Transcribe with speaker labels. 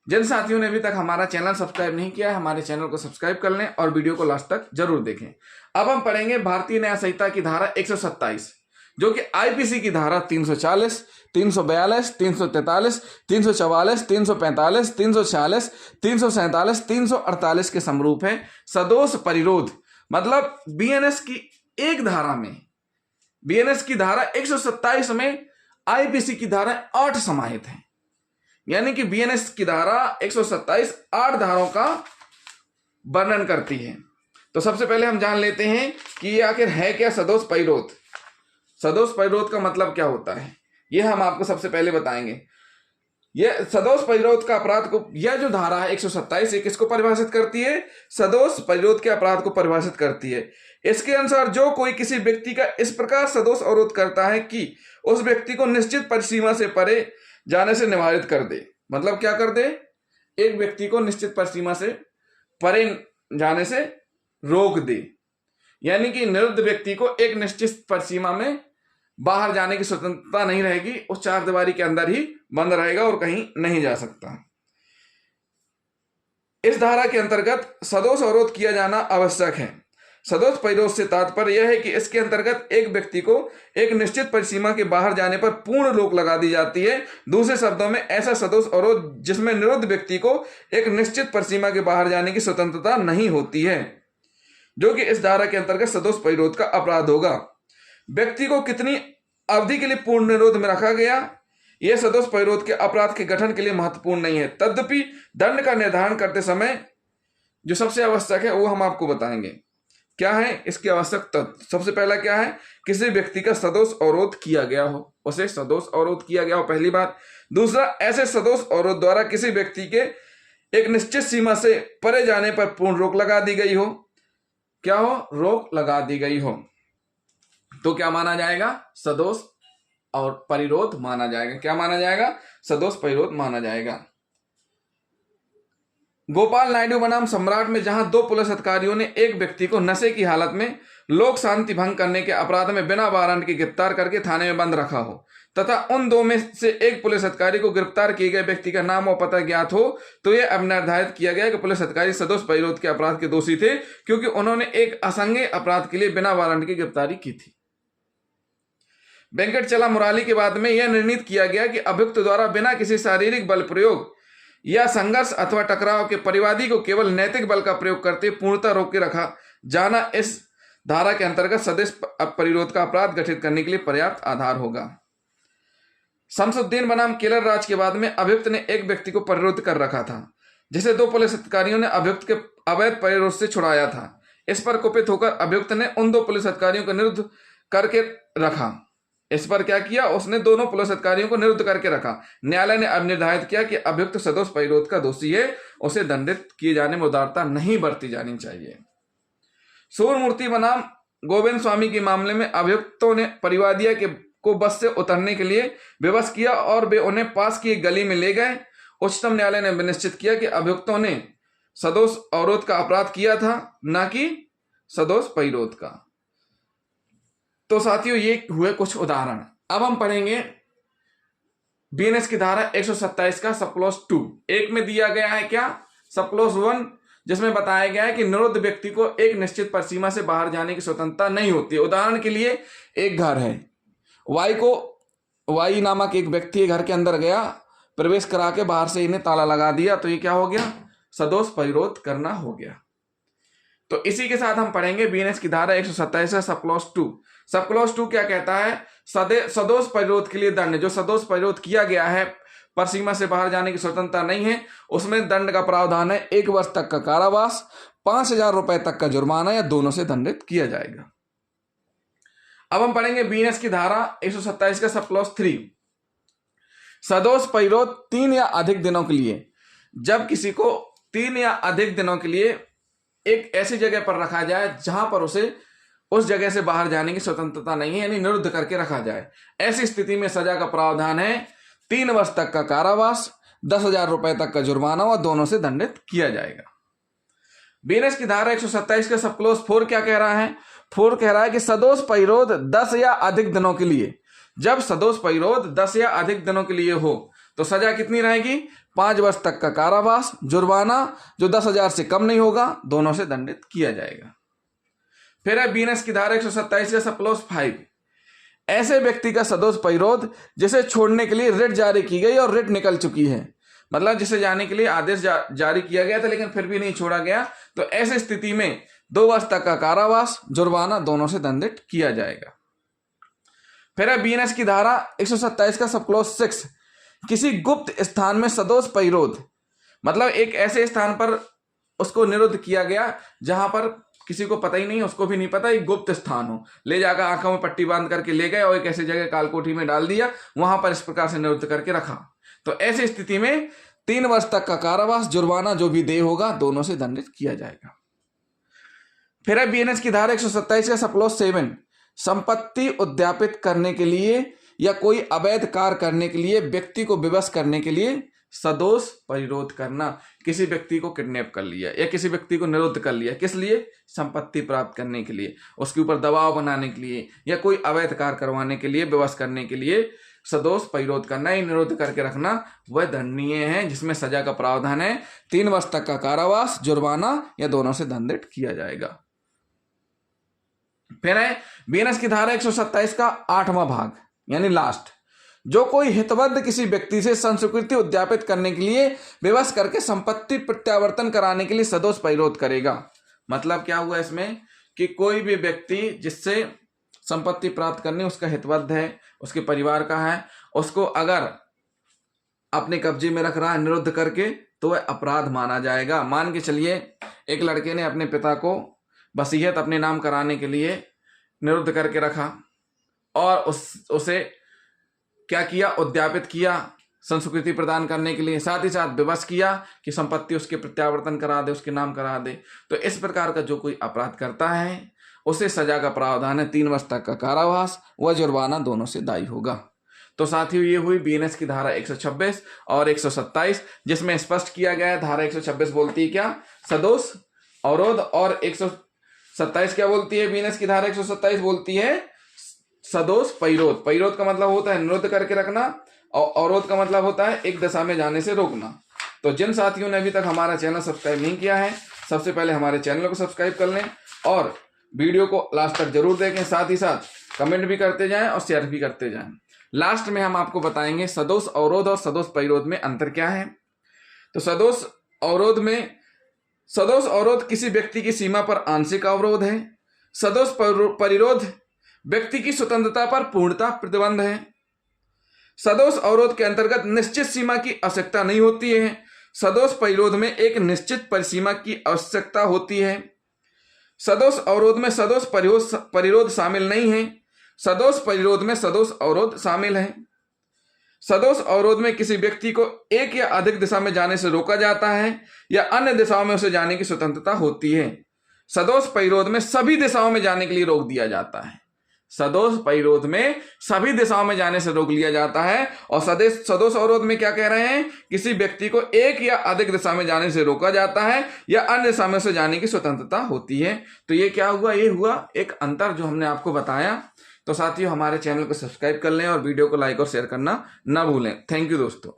Speaker 1: जिन साथियों ने अभी तक हमारा चैनल सब्सक्राइब नहीं किया है, हमारे चैनल को सब्सक्राइब कर लें और वीडियो को लास्ट तक जरूर देखें। अब हम पढ़ेंगे भारतीय न्याय संहिता की धारा 127, जो कि आईपीसी की धारा 340, 342, 343, 344, 345, 346, 347, 348 के समरूप है। सदोष परिरोध मतलब बीएनएस की एक धारा में, बीएनएस की धारा 127 में आईपीसी की धारा 8 समाहित है। यानी कि बीएनएस की धारा 127 8 धाराओं का वर्णन करती है। तो सबसे पहले हम जान लेते हैं कि ये आखिर है क्या सदोष परिरोध। सदोष परिरोध का मतलब क्या होता है, यह हम आपको सबसे पहले बताएंगे। यह सदोष परिरोध का अपराध को, यह जो धारा है 127 किसको परिभाषित करती है? सदोष परिरोध के अपराध को परिभाषित करती है। इसके अनुसार जो कोई किसी व्यक्ति का इस प्रकार सदोष अवरोध करता है कि उस व्यक्ति को निश्चित परिसीमा से परे जाने से निवारित कर दे। मतलब क्या कर दे? एक व्यक्ति को निश्चित परिसीमा से परे जाने से रोक दे। यानी कि निरुद्ध व्यक्ति को एक निश्चित परिसीमा में बाहर जाने की स्वतंत्रता नहीं रहेगी, उस चार दीवारी के अंदर ही बंद रहेगा और कहीं नहीं जा सकता। इस धारा के अंतर्गत सदोष अवरोध किया जाना आवश्यक है। सदोष परिरोध से तात्पर्य यह है कि इसके अंतर्गत एक व्यक्ति को एक निश्चित परिसीमा के बाहर जाने पर पूर्ण रोक लगा दी जाती है। दूसरे शब्दों में ऐसा सदोष अवरोध जिसमें निरुद्ध व्यक्ति को एक निश्चित परिसीमा के बाहर जाने की स्वतंत्रता नहीं होती है, जो कि इस धारा के अंतर्गत सदोष परिरोध का अपराध होगा। व्यक्ति को कितनी अवधि के लिए पूर्ण निरोध में रखा गया, यह सदोष परिरोध के अपराध के गठन के लिए महत्वपूर्ण नहीं है। तद्यपि दंड का निर्धारण करते समय जो सबसे आवश्यक है वो हम आपको बताएंगे। क्या है इसके आवश्यक तत्व? सबसे पहला क्या है? किसी व्यक्ति का सदोष अवरोध किया गया हो, उसे सदोष अवरोध किया गया हो, पहली बात। दूसरा, ऐसे सदोष अवरोध द्वारा किसी व्यक्ति के एक निश्चित सीमा से परे जाने पर पूर्ण रोक लगा दी गई हो। क्या हो? रोक लगा दी गई हो। तो क्या माना जाएगा? सदोष और परिरोध माना जाएगा। क्या माना जाएगा? सदोष परिरोध माना जाएगा। गोपाल नायडू बनाम सम्राट में जहां दो पुलिस अधिकारियों ने एक व्यक्ति को नशे की हालत में लोक शांति भंग करने के अपराध में बिना वारंट के गिरफ्तार करके थाने में बंद रखा हो तथा उन दो में से एक पुलिस अधिकारी को गिरफ्तार किए गए व्यक्ति का नाम और पता ज्ञात हो, तो यह अब निर्धारित किया गया कि पुलिस अधिकारी सदोष परिरोध के अपराध के दोषी थे, क्योंकि उन्होंने एक असंज्ञेय अपराध के लिए बिना वारंट की गिरफ्तारी की थी। वेंकटचला मुराली के बाद में यह निर्णित किया गया कि अभियुक्त द्वारा बिना किसी शारीरिक बल प्रयोग या संघर्ष अथवा टकराव के परिवादी को केवल नैतिक बल का प्रयोग करते पूर्णतः रोक के रखा जाना इस धारा के अंतर्गत सदोष परिरोध का अपराध गठित करने के लिए पर्याप्त आधार होगा। शमसुद्दीन बनाम केलर राज के बाद में अभियुक्त ने एक व्यक्ति को परिरोध कर रखा था, जिसे दो पुलिस अधिकारियों ने अभियुक्त के अवैध परिरोध से छुड़ाया था। इस पर कुपित होकर अभियुक्त ने उन दो पुलिस अधिकारियों को निरुद्ध करके रखा। इस पर क्या किया? उसने दोनों पुलिस अधिकारियों को निरुद्ध करके रखा। न्यायालय ने अब निर्धारित किया कि अभियुक्त सदोष परिरोध का दोषी है, उसे दंडित किए जाने में उदारता नहीं बरती जानी चाहिए। सूर्यमूर्ति बनाम गोविंद स्वामी के मामले में अभियुक्तों ने परिवादिया को बस से उतरने के लिए विवश किया और वे उन्हें पास की एक गली में ले गए। उच्चतम न्यायालय ने निश्चित किया कि अभियुक्तों ने सदोष अवरोध का अपराध किया था, न कि सदोष परिरोध का। तो साथियों, ये हुए कुछ उदाहरण। अब हम पढ़ेंगे बीएनएस की धारा 127 का सब क्लॉज 2। एक में दिया गया है क्या? सब क्लॉज 1, जिसमें बताया गया है कि निरुद्ध व्यक्ति को एक निश्चित परिसीमा से बाहर जाने की स्वतंत्रता नहीं होती। उदाहरण के लिए एक घर है, वाई नामक एक व्यक्ति घर के अंदर गया, प्रवेश करा के बाहर से इन्हें ताला लगा दिया, तो ये क्या हो गया? सदोष परिरोध करना हो गया। तो इसी के साथ हम पढ़ेंगे बीएनएस की धारा 127 सब क्लॉज 2। सब क्लॉज 2 क्या कहता है? सदोष परिरोध के लिए दंड, जो सदोष परिरोध किया गया है, परिसीमा से बाहर जाने की स्वतंत्रता नहीं है, उसमें दंड का प्रावधान है 1 वर्ष तक का कारावास, 5,000 रुपए तक का जुर्माना या दोनों से दंडित किया जाएगा। अब हम पढ़ेंगे बीएनएस की धारा 127 का सब क्लॉज 3। सदोष परिरोध 3 या अधिक दिनों के लिए, जब किसी को 3 या अधिक दिनों के लिए एक ऐसी जगह पर रखा जाए जहां पर उसे उस जगह से बाहर जाने की स्वतंत्रता नहीं है, यानी निरुद्ध करके रखा जाए, ऐसी स्थिति में सजा का प्रावधान है 3 वर्ष तक का कारावास, 10,000 रुपए तक का जुर्माना व दोनों से दंडित किया जाएगा। बीएनएस की धारा 127 का सब क्लॉज 4 क्या कह रहा है? 4 कह रहा है कि सदोष परिरोध 10 या अधिक दिनों के लिए, जब सदोष परिरोध 10 या अधिक दिनों के लिए हो तो सजा कितनी रहेगी? 5 वर्ष तक का कारावास, जुर्माना जो 10,000 से कम नहीं होगा, दोनों से दंडित किया जाएगा। फिर है बीएनएस की धारा 127 का सब क्लॉज 5, ऐसे व्यक्ति का सदोष परिरोध जिसे छोड़ने के लिए रिट जारी की गई और रिट निकल चुकी है, मतलब जिसे जाने के लिए आदेश जारी किया गया था लेकिन फिर भी नहीं छोड़ा गया, तो ऐसी स्थिति में 2 वर्ष तक का कारावास, जुर्माना दोनों से दंडित किया जाएगा। फिर है बीएनएस की धारा 127 का सब क्लॉज 6, किसी गुप्त स्थान में सदोष परिरोध, मतलब एक ऐसे स्थान पर उसको निरुद्ध किया गया जहां पर किसी को पता ही नहीं, उसको भी नहीं पता, एक गुप्त स्थान हो, ले जाकर आंखों में पट्टी बांध करके ले गए और एक ऐसी जगह कालकोठी में डाल दिया, वहां पर इस प्रकार से निरुद्ध करके रखा, तो ऐसी स्थिति में 3 वर्ष तक का कारावास, जुर्माना जो भी देय होगा, दोनों से दंडित किया जाएगा। फिर है बीएनएस की धारा 127 का सब क्लॉज 7, संपत्ति उद्यापित करने के लिए या कोई अवैध कार्य करने के लिए व्यक्ति को विवश करने के लिए सदोष परिरोध करना। किसी व्यक्ति को किडनैप कर लिया या किसी व्यक्ति को निरुद्ध कर लिया, किस लिए? संपत्ति प्राप्त करने के लिए, उसके ऊपर दबाव बनाने के लिए या कोई अवैध कार्य करवाने के लिए, विवश करने के लिए सदोष परिरोध करना, या निरुद्ध करके रखना, वह दंडनीय है, जिसमें सजा का प्रावधान है 3 वर्ष तक का कारावास, जुर्माना या दोनों से दंडित किया जाएगा। फिर है बीएनएस की धारा 127 का 8वां भाग यानी लास्ट, जो कोई हितबद्ध किसी व्यक्ति से संस्कृति उद्यापित करने के लिए विवश करके संपत्ति प्रत्यावर्तन कराने के लिए सदोष परिरोध करेगा। मतलब क्या हुआ इसमें कि कोई भी व्यक्ति जिससे संपत्ति प्राप्त करनी उसका हितबद्ध है, उसके परिवार का है, उसको अगर अपने कब्जे में रख रहा है निरुद्ध करके, तो वह अपराध माना जाएगा। मान के चलिए एक लड़के ने अपने पिता को वसीयत अपने नाम कराने के लिए निरुद्ध करके रखा और उसे क्या किया? उद्यापित किया संस्कृति प्रदान करने के लिए, साथ ही साथ विवश किया कि संपत्ति उसके प्रत्यावर्तन करा दे, उसके नाम करा दे। तो इस प्रकार का जो कोई अपराध करता है उसे सजा का प्रावधान है 3 वर्ष तक का कारावास व जुर्माना, दोनों से दायी होगा। तो साथियों ये हुई बीएनएस की धारा 126 और 127, जिसमें स्पष्ट किया गया है। धारा 126 बोलती है क्या? सदोष अवरोध, और 127 क्या बोलती है? बीएनएस की धारा 127 बोलती है सदोष परिरोध। परिरोध का मतलब होता है निरुद्ध करके रखना और अवरोध का मतलब होता है एक दिशा में जाने से रोकना। तो जिन साथियों ने अभी तक हमारा चैनल सब्सक्राइब नहीं किया है, सबसे पहले हमारे चैनल को सब्सक्राइब कर लें और वीडियो को लास्ट तक जरूर देखें, साथ ही साथ कमेंट भी करते जाएं और शेयर भी करते जाएं। लास्ट में हम आपको बताएंगे सदोष अवरोध और सदोष परिरोध में अंतर क्या है। तो सदोष अवरोध किसी व्यक्ति की सीमा पर आंशिक अवरोध है। सदोष परिरोध व्यक्ति की स्वतंत्रता पर पूर्णतः प्रतिबंध है। सदोष अवरोध के अंतर्गत निश्चित सीमा की आवश्यकता नहीं होती है। सदोष परिरोध में एक निश्चित परिसीमा की आवश्यकता होती है। सदोष अवरोध में सदोष परिरोध शामिल नहीं है। सदोष परिरोध में सदोष अवरोध शामिल है। सदोष अवरोध में किसी व्यक्ति को एक या अधिक दिशा में जाने से रोका जाता है या अन्य दिशाओं में उसे जाने की स्वतंत्रता होती है। सदोष परिरोध में सभी दिशाओं में जाने के लिए रोक दिया जाता है। सदोष परिरोध में सभी दिशाओं में जाने से रोक लिया जाता है। और सदोष अवरोध में क्या कह रहे हैं? किसी व्यक्ति को एक या अधिक दिशा में जाने से रोका जाता है या अन्य दिशा में से जाने की स्वतंत्रता होती है। तो ये क्या हुआ? ये हुआ एक अंतर जो हमने आपको बताया। तो साथियों हमारे चैनल को सब्सक्राइब कर लें और वीडियो को लाइक और शेयर करना ना भूलें। थैंक यू दोस्तों।